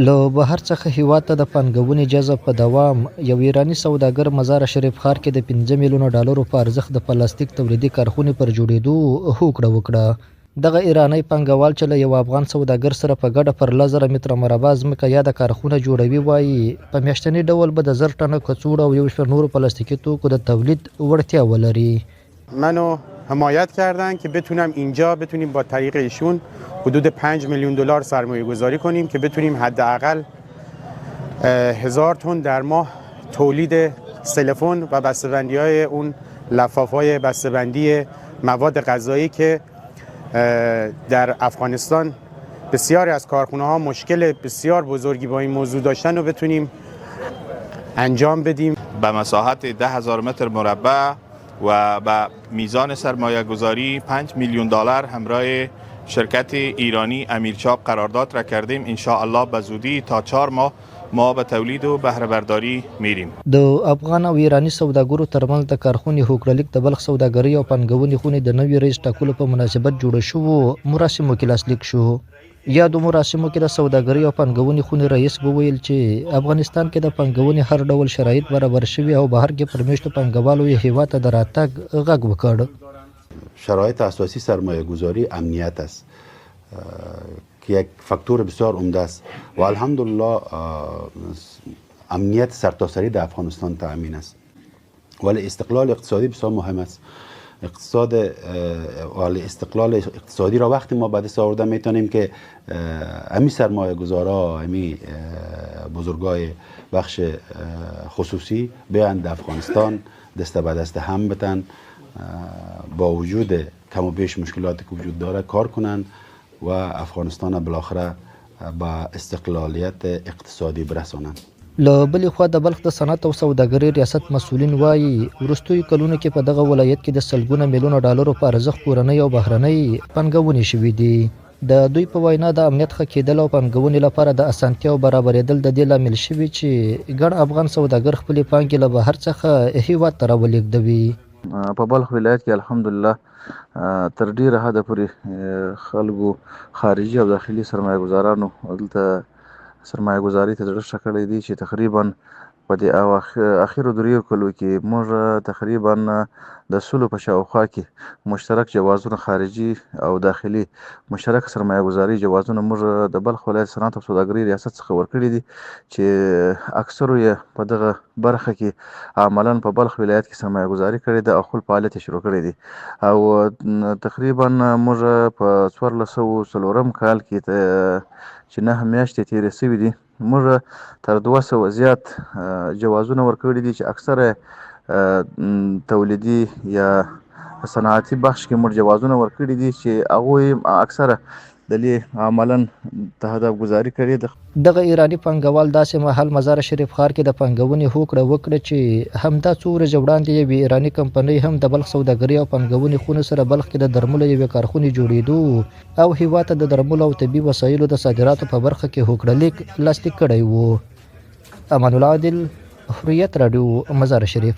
له بهر څخه هیواد ته د پانګونې جذب په دوام یو ایراني سوداګر مزار شریف ښار کې د 5 میلیونه ډالرو په ارزښت د پلاستیک تولیدي کارخونې پر جوړېدو هوکړه وکړه. دغه ایرانی پانګوال چې له یو افغان سوداګر سره په ګډه پر 1000 متره مربع ځمکه یاده کارخونه جوړوي وایي په میاشتني ډول به د 1000 ټنه کڅوړه او یو شمېر نورو پلاستیکي توکو د تولید وړتیا ولري. منو حمایت کردن که بتونیم با طریق ایشون حدود 5 میلیون دلار سرمایه گذاری کنیم که بتونیم حداقل 1000 تن در ماه تولید سلفون و بسته‌بندی های اون لفاف های بسته‌بندی مواد غذایی که در افغانستان بسیاری از کارخانه ها مشکل بسیار بزرگی با این موضوع داشتن و بتونیم انجام بدیم. به مساحت 10,000 متر مربع و به میزان سرمایه گذاری 5 میلیون دلار همراه شرکت ایرانی امیرچاپ قرارداد را کردیم. ان شاء الله به زودی تا 4 ماه ما به تولید و بهره برداری میریم. د افغان او ایرانی سوداګرو ترمنځ د کارخونې هوکړلیک د بلخ سوداګرۍ او پانګونې خونې د نوي رئیس ټاکلو په مناسبت جوړ شو مراسمو کې لاسلیک شو. یادو مراسمو کې د سوداګرۍ او پانګونې خونې رئیس وویل چې افغانستان کې د پانګونې هر ډول شرایط برابر شوي او بهر کې پر میشتو پانګوالو یې هیواد ته د راتګ غږ وکړ. شرایط اساسی سرمایه گذاری امنیت است که یک فاکتور بسیار عمده است و الحمدلله امنیت سرتاسری در افغانستان تأمین است، ولی استقلال اقتصادی بسیار مهم است. استقلال اقتصادی را وقتی ما به دست آورده میتونیم که امی سرمایه گذارا امی بزرگای بخش خصوصی بیان در افغانستان دست به دست هم بتن، با وجود کم و بیش مشکلاتی که وجود داره کار کنند و افغانستان بالاخره به استقلالیت اقتصادی برسانند. له بلې خوا د بلخ د صنعت او سوداګرۍ ریاست مسؤلین وایي وروستیو کلونو کې په دغه ولایت کې د سلګونه میلیونه ډالرو په ارزښت کورنۍ او بهرنۍ پانګونې شوي دي. د دوی په وینا د امنیت ښه کېدل او پانګونې لپاره د اسانتیاو برابرېدل د دې لامل شوي چې ګڼ افغان سوداګر خپلې پانګې له بهر څخه هیواد ته راولېږدوي. په بلخ ولایت کې الحمدلله تر ډیره حده پورې خلکو خارجي او داخلي سرمایه ګزارانو دلته سرمایه گذاری ته زړه ښه کړی دی چې تقریبا په دې اخرو دریو کلو کې موږ تقریبا د سلو په شاوخوا کې مشترک جوازونه خارجي او داخلي مشترک سرمایه گذاری جوازونه موږ د بلخ ولایت صنعت او سوداګرۍ ریاست څخه ورکړي دي چې اکثرو یې په دغه برخه کې عملاً په بلخ ولایت کې سرمایه گذاری کړې ده او خپل فعالیت شروع کړی دی او تقریبا موږ په 1404 کال کې چې 9 میاشتې تیرې شوي دي موږ تر 200 زیات جوازونه ورکړي دي چې اکثره تولیدي یا صنعتي بخش کې موږ جوازونه ورکړي دي چې هغوی اکثره د دې عملاً تهدف گذاري کړې ده. دغه ایرانی پانګوال داسې مهال مزار شریف ښار کې د پانګونې هوکړه وکړه چې همدا څو ورځې وړاندې یوې ایراني کمپنۍ هم د بلخ سوداګرۍ او پانګونې خونې سره بلخ کې د درملو یوې کارخونې جوړېدو او هیواد ته د درملو او طبي وسایلو د صادراتو په برخه کې هوکړلیک لاسلیک کړی و. امان الله عادل، حریت راډیو، مزار شریف.